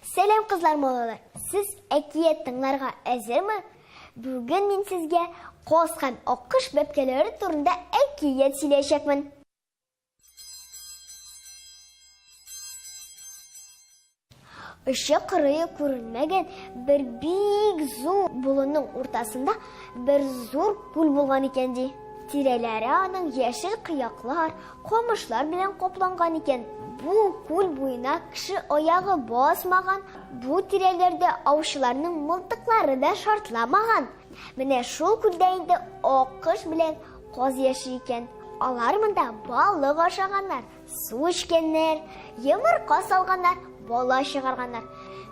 Сәлем кызлар, малалар. Сез әкият тыңларга әзерме? Бүген мин сезгә Каз һәм Аккош бәбкәләре турында әкият сөйләячәкмен. Кырые күренмәгән бер бик зур болынның уртасында бер зур күл булган икән ди. Тирәләре аның яшел кыяклар, камышлар белән капланган икән. Бу күл буена кеше аягы басмаган, бу тирәләрдә аучыларның мылтыклары да шартламаган. Менә шул күлдә инде Аккош белән Каз яши икән. Алар монда балык ашаганнар, су эчкәннәр, йомырка салганнар, бала чыгарганнар.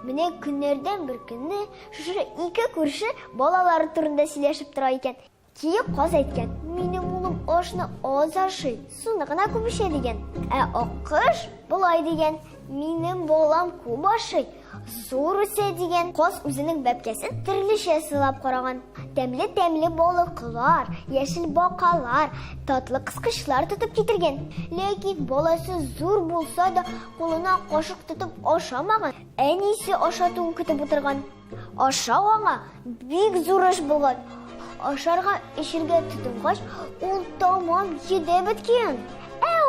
Менә көннәрдән бер көнне шушы ике күрше балалары турында сөйләшеп тора икән. Каз әйткән: "Минем улым ашны аз ашый, суны гына күп эчә" дигән. Аккош булай дигән: "Минем балам күп ашый, зур үсә" дигән. Каз үзенең бәбкәсен төрлечә сылап караган. Тәмле балыклар, яшел бакалар, татлы кыскычлар тотып китергән. Ләкин баласы зур булса да, кулына кашык тотып ашамаган. Әнисе ашатуын көтеп утырган. Ашау аңа бик зур эш булган. Ашарга эчәргә тотынгач, ул тамам йөдә беткән.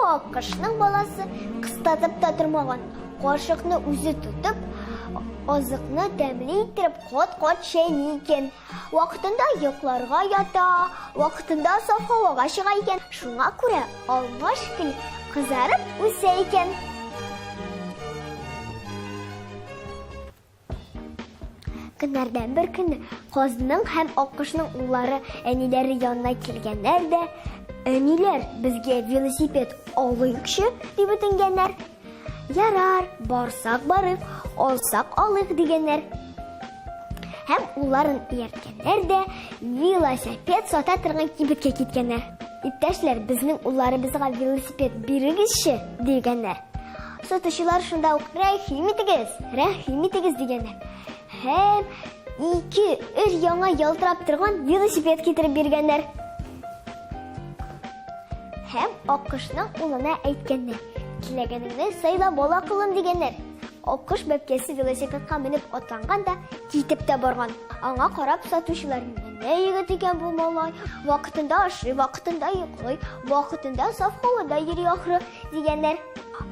Аккошның баласы кыстатып та тормаган. Кашыкны үзе тотып, азыкны тәмле иттереп кат-кат чәйни икән. Вакытында йокларга ята, вакытында саф һавага чыга икән. Шуңа күрә алма шикелле кызарып үсә икән. Көннәрдән бер көнне Казның һәм Аккошның уллары әниләре янына килгәннәр дә: "Әниләр, безгә велосипед алыйкчы" дип үтенгәннәр. "Ярар, барсак барыйк, алсак алыйк" дигәннәр. Һәм улларын иярткәннәр дә велосипед сата торган кибеткә киткәннәр. "Иптәшләр, безнең улларыбызга велосипед бирегезче" дигәннәр. Сатучылар шунда ук: "Рәхим итегез" дигәннәр. Һәм 2-3 яңа ялтырап торган велосипед китереп биргәннәр. Һәм Аккошның улына әйткәннәр: "Киләгәнеңне сайла бала кылын" дигәннәр. Аккош бәбкәсе велосипедка менеп атланган да китеп тә барган. Аңа карап сатучылар: "Менә егет икән бу малай, вакытында ашый, вакытында йоклый, вакытында саф һавада йөри ахры" дигәннәр.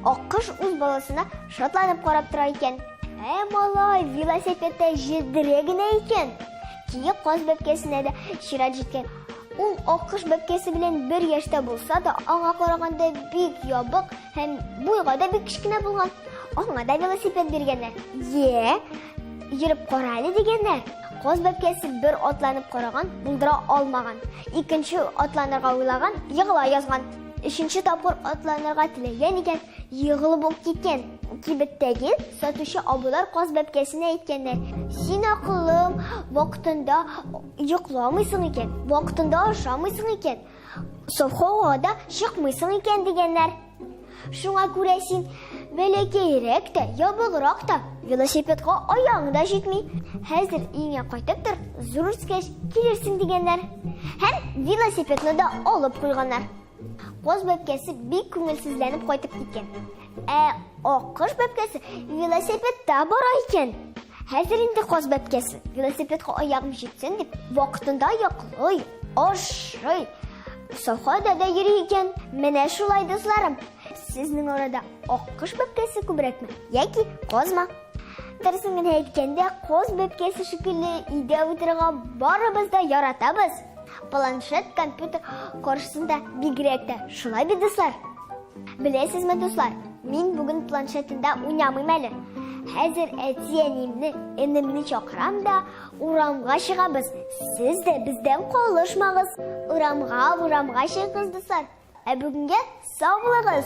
Аккош үз баласына шатланып карап тора икән. Малай, велосипедта җиддерә генә икән. Каз бәбкәсенә дә чират җиткән. Ул Аккош бәбкәсе белән бер яшьтә булса да, аңа караганда бик ябык һәм буйга да бик кечкенә булган. Аңа да велосипед биргәннәр. Йөреп кара әле" дигәннәр. Каз бәбкәсе бер атланып караган, булдыра алмаган. Икенче атланырга уйлаган, егыла язган. Өченче тапкыр атланырга теләгән икән, егылып ук киткән. Кибеттәге сатучы абыйлар Каз бәбкәсенә әйткәннәр: "Син акыллым, вакытында йокламыйсың икән, вакытында ашамыйсың икән, саф һавада чыкмыйсың икән" дигәннәр. "Шуңа күрә син бәләкәйрәк тә, ябыграк та, велосипедка аягың да җитми. Хәзер өеңә кайтып тор, зур үскәч килерсең" дигәннәр. Һәм велосипедны да алып куйганнар. Каз бәбкәсе бик күңелсезләнеп кайтып киткән. Аккош бәбкәсе велосипедта бара икән. Хәзер инде Каз бәбкәсе велосипедка аягым җитсен дип вакытында йоклый, ашый, сафада да йөри икән. Менә шулай, дусларым. Сезнең арада Аккош бәбкәсе күбрәкме яки Казмы? Дөресен генә әйткәндә, Каз бәбкәсе шикелле өйдә утырырга барыбыз да яратабыз. Планшет, компьютер каршысында бигрәк тә. Шулай бит, дуслар? Беләсезме, дуслар? Мин бүген планшетында уйнамыйм әле. Хәзер әти-әниемне, энемне чакырам да урамга чыгабыз. Сез дә бездән калышмагыз. Урамга чыгыгыз, дуслар. Бүгенгә сау булыгыз.